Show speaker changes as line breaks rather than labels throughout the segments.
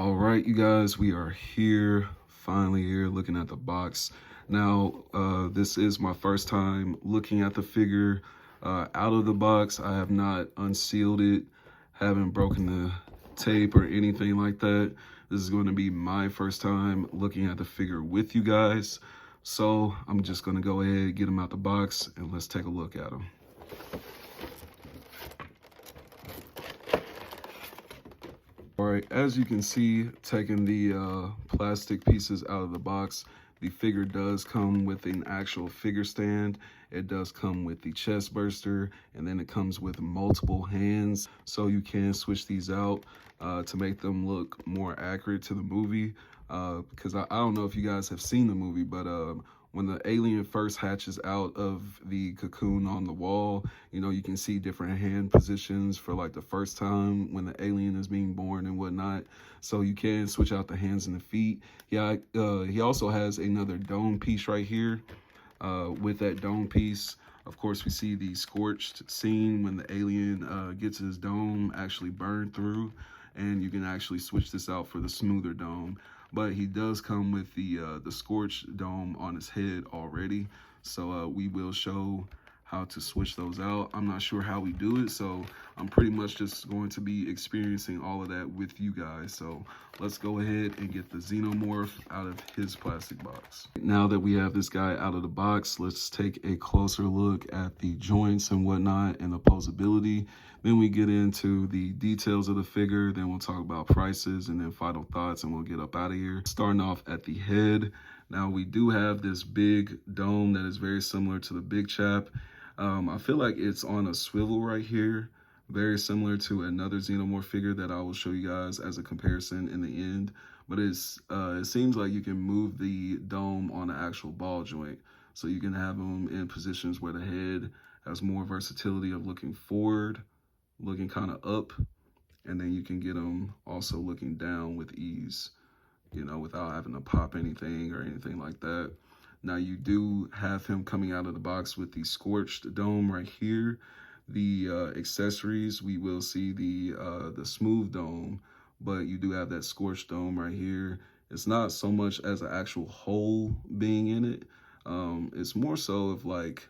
All right, you guys, we are here, finally here, looking at the box. Now, this is my first time looking at the figure out of the box. I have not unsealed it, haven't broken the tape or anything like that. This is going to be my first time looking at the figure with you guys. So I'm just going to go ahead, get him out the box, and let's take a look at him. All right, as you can see, taking the plastic pieces out of the box, the figure does come with an actual figure stand. It does come with the chest burster, and then it comes with multiple hands. So you can switch these out to make them look more accurate to the movie. Because I don't know if you guys have seen the movie, but when the alien first hatches out of the cocoon on the wall, you know, you can see different hand positions for like the first time when the alien is being born and whatnot. So you can switch out the hands and the feet. Yeah, he also has another dome piece right here. With that dome piece, of course, we see the Scorched scene when the alien gets his dome actually burned through, and you can actually switch this out for the smoother dome. But he does come with the Scorched dome on his head already, so we will show how to switch those out. I'm not sure how we do it, so I'm pretty much just going to be experiencing all of that with you guys. So let's go ahead and get the Xenomorph out of his plastic box. Now that we have this guy out of the box, let's take a closer look at the joints and whatnot and the posability. Then we get into the details of the figure, then we'll talk about prices and then final thoughts, and we'll get up out of here. Starting off at the head. Now we do have this big dome that is very similar to the big chap. I feel like it's on a swivel right here, very similar to another Xenomorph figure that I will show you guys as a comparison in the end. But it seems like you can move the dome on an actual ball joint. So you can have them in positions where the head has more versatility of looking forward, looking kind of up, and then you can get them also looking down with ease, you know, without having to pop anything or anything like that. Now you do have him coming out of the box with the Scorched dome right here. The accessories, we will see the smooth dome, but you do have that Scorched dome right here. It's not so much as an actual hole being in it. It's more so of like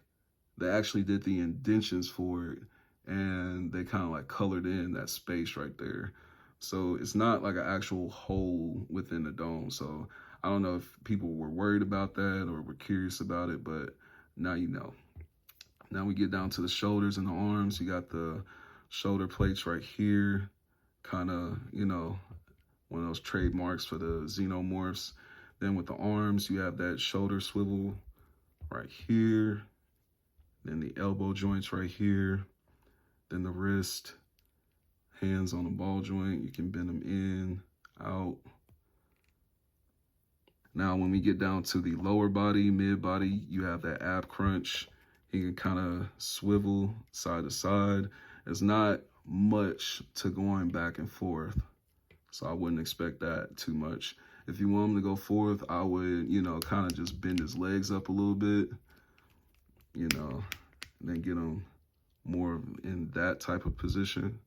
they actually did the indentions for it, and they kind of like colored in that space right there. So it's not like an actual hole within the dome. So I don't know if people were worried about that or were curious about it, but now you know. Now we get down to the shoulders and the arms. You got the shoulder plates right here, kind of, you know, one of those trademarks for the Xenomorphs. Then with the arms, you have that shoulder swivel right here. Then the elbow joints right here. Then the wrist, hands on the ball joint. You can bend them in, out. Now, when we get down to the lower body, mid body, you have that ab crunch. He can kind of swivel side to side. There's not much to going back and forth, so I wouldn't expect that too much. If you want him to go forth, I would, you know, kind of just bend his legs up a little bit, you know, and then get him more in that type of position.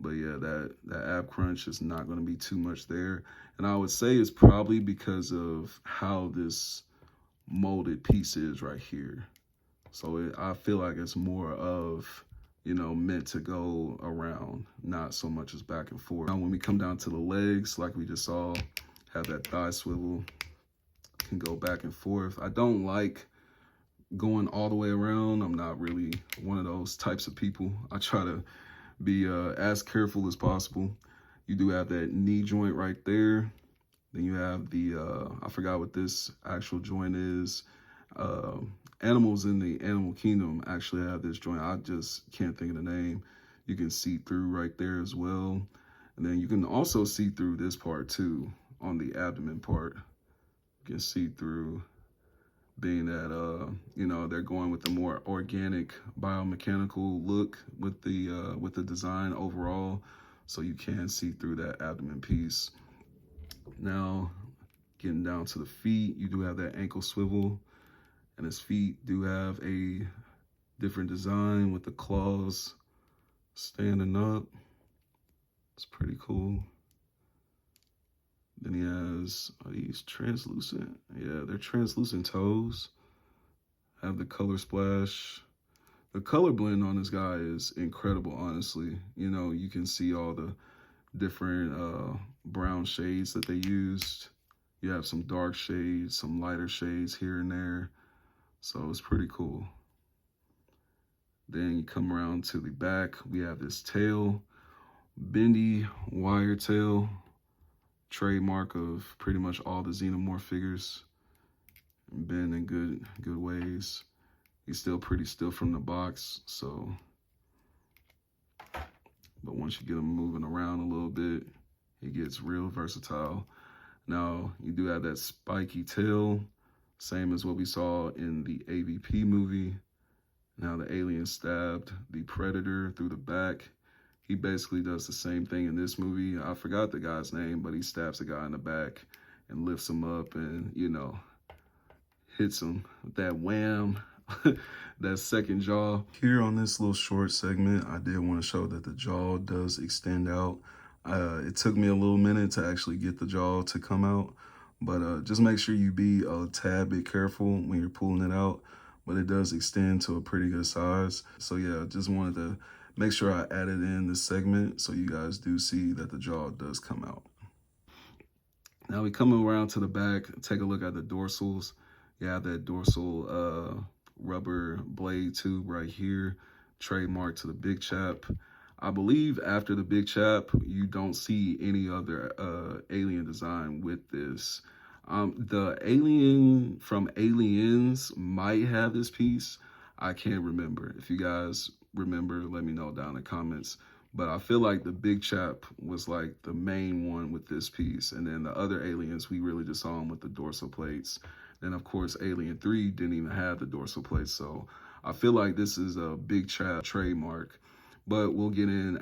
But yeah, that ab crunch is not going to be too much there. And I would say it's probably because of how this molded piece is right here. So I feel like it's more of, you know, meant to go around, not so much as back and forth. Now, when we come down to the legs, like we just saw, have that thigh swivel, can go back and forth. I don't like going all the way around. I'm not really one of those types of people. I try to be as careful as possible. You do have that knee joint right there. Then you have the, I forgot what this actual joint is. Animals in the animal kingdom actually have this joint. I just can't think of the name. You can see through right there as well. And then you can also see through this part too, on the abdomen part. You can see through, being that, you know, they're going with the more organic biomechanical look with the design overall. So you can see through that abdomen piece. Now, getting down to the feet, you do have that ankle swivel, and his feet do have a different design with the claws standing up. It's pretty cool. are these translucent? Yeah, they're translucent toes. Have the color splash. The color blend on this guy is incredible, honestly. You know, you can see all the different brown shades that they used. You have some dark shades, some lighter shades here and there. So it's pretty cool. Then you come around to the back. We have this tail, bendy wire tail, trademark of pretty much all the Xenomorph figures. Bend in good ways. He's still pretty stiff from the box, so. But once you get him moving around a little bit, he gets real versatile. Now, you do have that spiky tail, same as what we saw in the AVP movie. Now the alien stabbed the Predator through the back. He basically does the same thing in this movie. I forgot the guy's name, but he stabs the guy in the back and lifts him up and, you know, hits him with that wham, that second jaw. Here on this little short segment, I did want to show that the jaw does extend out. It took me a little minute to actually get the jaw to come out, but just make sure you be a tad bit careful when you're pulling it out. But it does extend to a pretty good size. So yeah, just wanted to make sure I added in this segment so you guys do see that the jaw does come out. Now we coming around to the back, take a look at the dorsals. You have that dorsal rubber blade tube right here, trademark to the big chap. I believe after the big chap, you don't see any other alien design with this. The alien from Aliens might have this piece. I can't remember. If you guys remember, let me know down in the comments. But I feel like the big chap was like the main one with this piece. And then the other aliens, we really just saw them with the dorsal plates. Then, of course, Alien 3 didn't even have the dorsal plates. So I feel like this is a big chap trademark. But we'll get in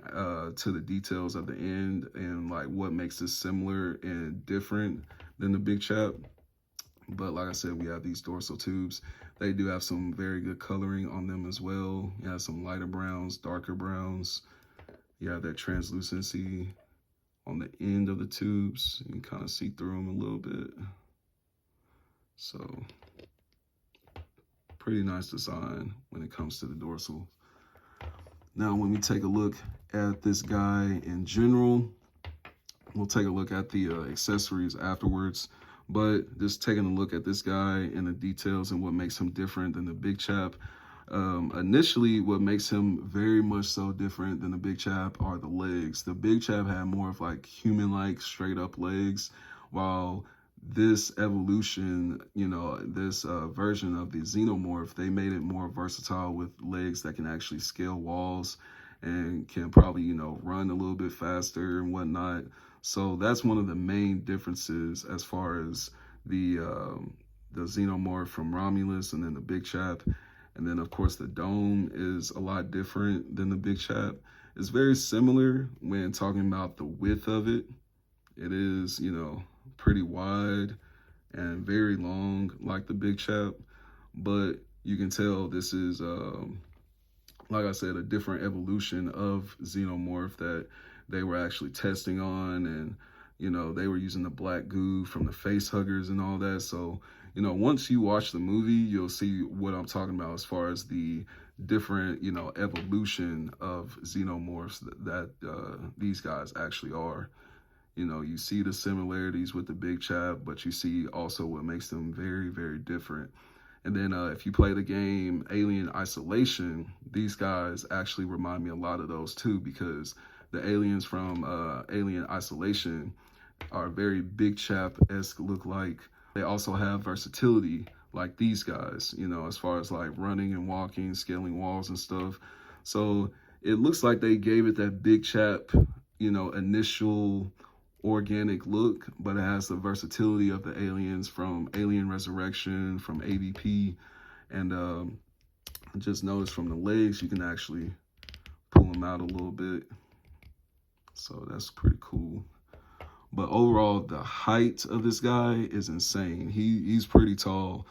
to the details at the end and like what makes this similar and different than the big chap. But like I said, we have these dorsal tubes. They do have some very good coloring on them as well. You have some lighter browns, darker browns. You have that translucency on the end of the tubes. You can kind of see through them a little bit. So pretty nice design when it comes to the dorsal. Now, when we take a look at this guy in general, we'll take a look at the accessories afterwards. But just taking a look at this guy and the details and what makes him different than the big chap. Initially, what makes him very much so different than the big chap are the legs. The big chap had more of like human-like straight up legs, while this evolution, you know, this version of the Xenomorph, they made it more versatile with legs that can actually scale walls and can probably, you know, run a little bit faster and whatnot. So that's one of the main differences as far as the Xenomorph from Romulus and then the big chap. And then, of course, the dome is a lot different than the big chap. It's very similar when talking about the width of it. It is, you know, pretty wide and very long like the big chap. But you can tell this is, like I said, a different evolution of Xenomorph that they were actually testing on. And, you know, they were using the black goo from the face huggers and all that. So, you know, once you watch the movie, you'll see what I'm talking about as far as the different, you know, evolution of Xenomorphs that these guys actually are. You know, you see the similarities with the big chap, but you see also what makes them very, very different. And then if you play the game Alien Isolation, these guys actually remind me a lot of those too, because the aliens from Alien Isolation are very big chap-esque look like. They also have versatility like these guys, you know, as far as like running and walking, scaling walls and stuff. So it looks like they gave it that big chap, you know, initial organic look, but it has the versatility of the aliens from Alien Resurrection, from AVP. And just notice from the legs, you can actually pull them out a little bit. So that's pretty cool. But overall, the height of this guy is insane. He's pretty tall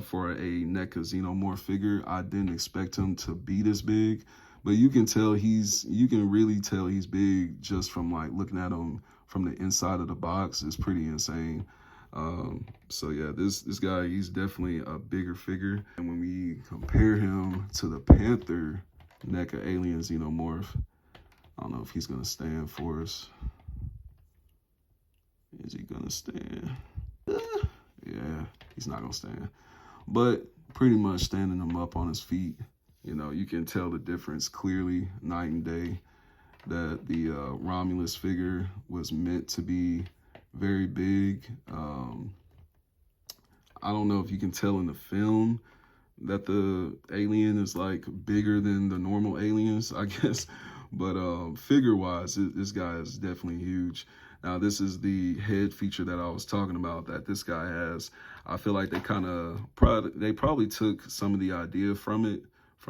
for a NECA Xenomorph figure. I didn't expect him to be this big, but you can tell you can really tell he's big just from like looking at him from the inside of the box is pretty insane. So yeah, this guy, he's definitely a bigger figure. And when we compare him to the Panther NECA Alien Xenomorph, I don't know if he's gonna stand for us. Is he gonna stand? Yeah, he's not gonna stand. But pretty much standing him up on his feet, you know, you can tell the difference clearly, night and day, that the Romulus figure was meant to be very big. I don't know if you can tell in the film that the alien is like bigger than the normal aliens, I guess. But figure-wise, this guy is definitely huge. Now, this is the head feature that I was talking about that this guy has. I feel like they probably took some of the idea from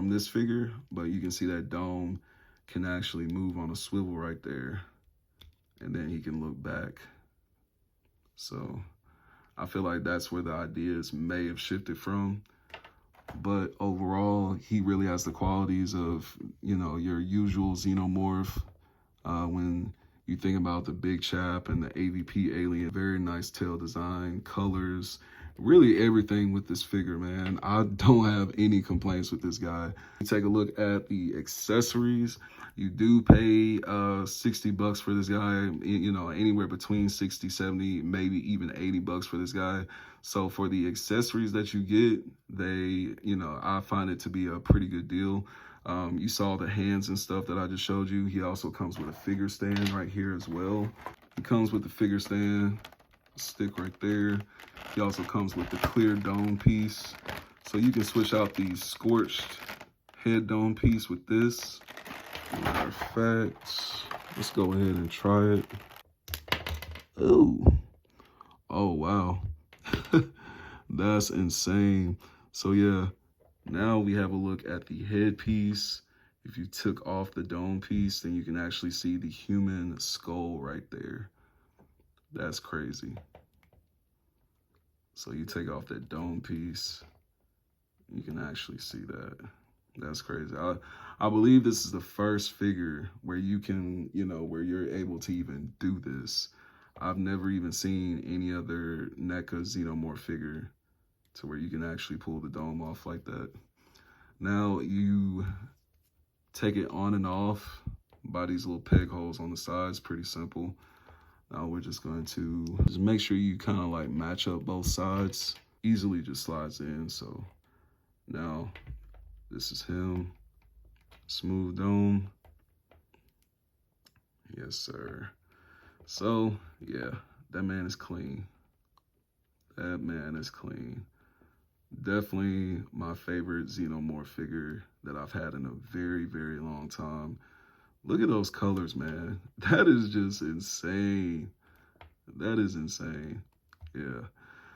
this figure, but you can see that dome can actually move on a swivel right there, and then he can look back. So I feel like that's where the ideas may have shifted from. But overall, he really has the qualities of, you know, your usual xenomorph. When you think about the big chap and the AVP alien, very nice tail design, colors, really everything with this figure, man. I don't have any complaints with this guy. You take a look at the accessories. You do pay 60 bucks for this guy, you know, anywhere between 60, 70, maybe even 80 bucks for this guy. So for the accessories that you get, you know, I find it to be a pretty good deal. You saw the hands and stuff that I just showed you. He also comes with a figure stand right here as well. He comes with the figure stand, stick right there. He also comes with the clear dome piece. So you can switch out the Scorched head dome piece with this. Matter of fact, let's go ahead and try it. Oh wow. That's insane. So yeah, now we have a look at the headpiece. If you took off the dome piece, then you can actually see the human skull right there. That's crazy. So you take off that dome piece, you can actually see that. That's crazy. I believe this is the first figure where you can, you know, where you're able to even do this. I've never even seen any other NECA Xenomorph figure to where you can actually pull the dome off like that. Now you take it on and off by these little peg holes on the sides, pretty simple. Now we're just going to just make sure you kind of like match up both sides. Easily just slides in. So now this is him. Smooth dome. Yes, sir. So yeah, that man is clean. That man is clean. Definitely my favorite Xenomorph figure that I've had in a very, very long time. Look at those colors, man. That is just insane. That is insane. Yeah.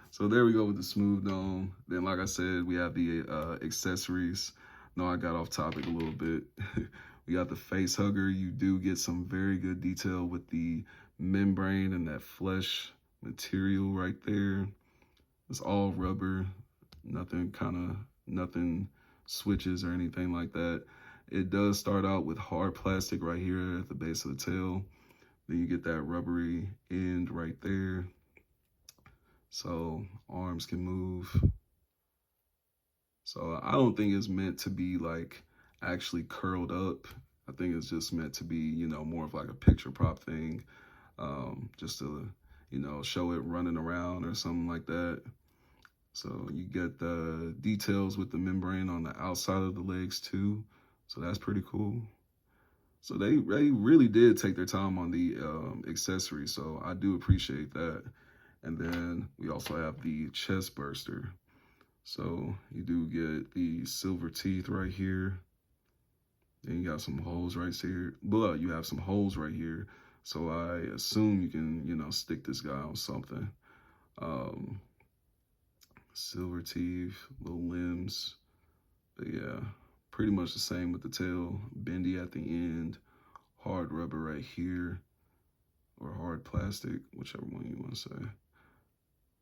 So there we go with the smooth dome. Then, like I said, we have the accessories. No, I got off topic a little bit. We got the face hugger. You do get some very good detail with the membrane and that flesh material right there. It's all rubber. Nothing switches or anything like that. It does start out with hard plastic right here at the base of the tail. Then you get that rubbery end right there. So arms can move. So I don't think it's meant to be like actually curled up. I think it's just meant to be, you know, more of like a picture prop thing. Just to, you know, show it running around or something like that. So you get the details with the membrane on the outside of the legs too. So that's pretty cool. So they really did take their time on the accessories. So I do appreciate that. And then we also have the chest burster. So you do get the silver teeth right here. Then you got some holes right here. But you have some holes right here. So I assume you can, you know, stick this guy on something. Silver teeth, little limbs. But yeah, pretty much the same with the tail. Bendy at the end. Hard rubber right here. Or hard plastic, whichever one you want to say.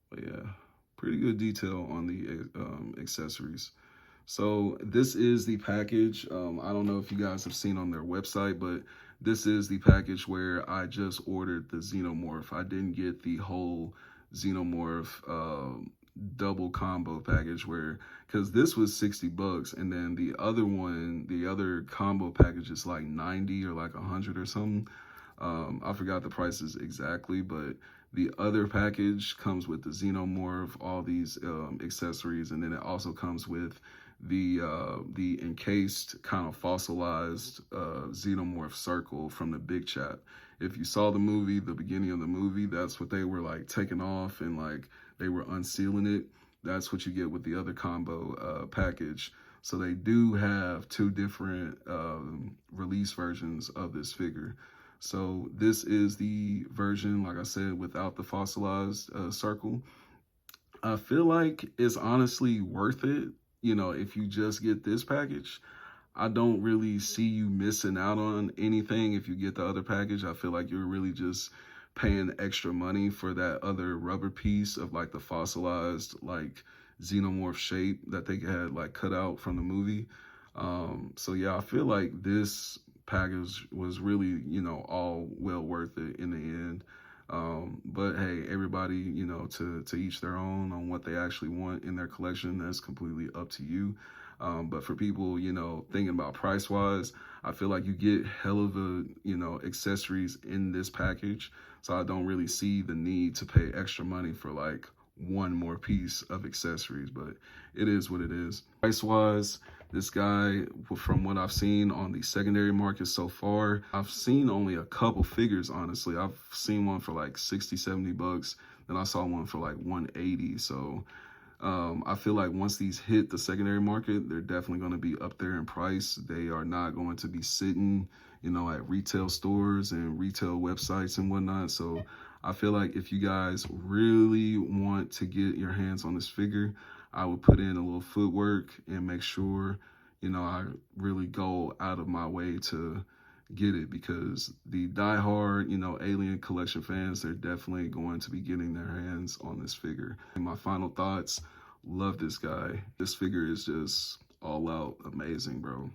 But yeah, pretty good detail on the accessories. So this is the package. I don't know if you guys have seen on their website, but this is the package where I just ordered the Xenomorph. I didn't get the whole Xenomorph double combo package where, because this was 60 bucks and then the other one, the other combo package is like 90 or like 100 or something. I forgot the prices exactly, but the other package comes with the Xenomorph, all these accessories, and then it also comes with the encased kind of fossilized Xenomorph circle from the Big Chat. If you saw the movie, the beginning of the movie, that's what they were like taking off and like they were unsealing it. That's what you get with the other combo package. So they do have two different release versions of this figure. So this is the version, like I said, without the fossilized circle. I feel like it's honestly worth it, you know, if you just get this package. I don't really see you missing out on anything if you get the other package. I feel like you're really just paying extra money for that other rubber piece of like the fossilized like xenomorph shape that they had like cut out from the movie. So yeah, I feel like this package was really, you know, all well worth it in the end. But hey, everybody, you know, to each their own on what they actually want in their collection. That's completely up to you. But for people, you know, thinking about price wise, I feel like you get hell of a, you know, accessories in this package. So I don't really see the need to pay extra money for like one more piece of accessories, but it is what it is. Price wise, this guy, from what I've seen on the secondary market so far, I've seen only a couple figures, honestly. I've seen one for like 60, 70 bucks. Then I saw one for like 180. So I feel like once these hit the secondary market, they're definitely going to be up there in price. They are not going to be sitting, you know, at retail stores and retail websites and whatnot. So I feel like if you guys really want to get your hands on this figure, I would put in a little footwork and make sure, you know, I really go out of my way to get it, because the diehard, you know, Alien collection fans, they're definitely going to be getting their hands on this figure. And my final thoughts, love this guy. This figure is just all out amazing, bro.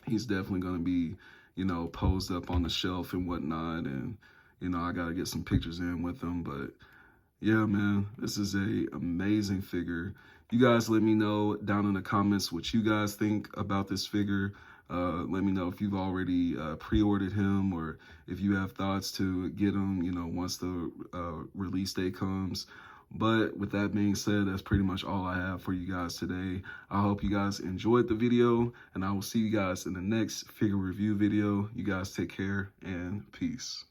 He's definitely going to be, you know, posed up on the shelf and whatnot. And, you know, I got to get some pictures in with him. But yeah, man, this is a amazing figure. You guys let me know down in the comments what you guys think about this figure. Let me know if you've already pre-ordered him, or if you have thoughts to get him, you know, once the release date comes. But with that being said, that's pretty much all I have for you guys today. I hope you guys enjoyed the video, and I will see you guys in the next figure review video. You guys take care and peace.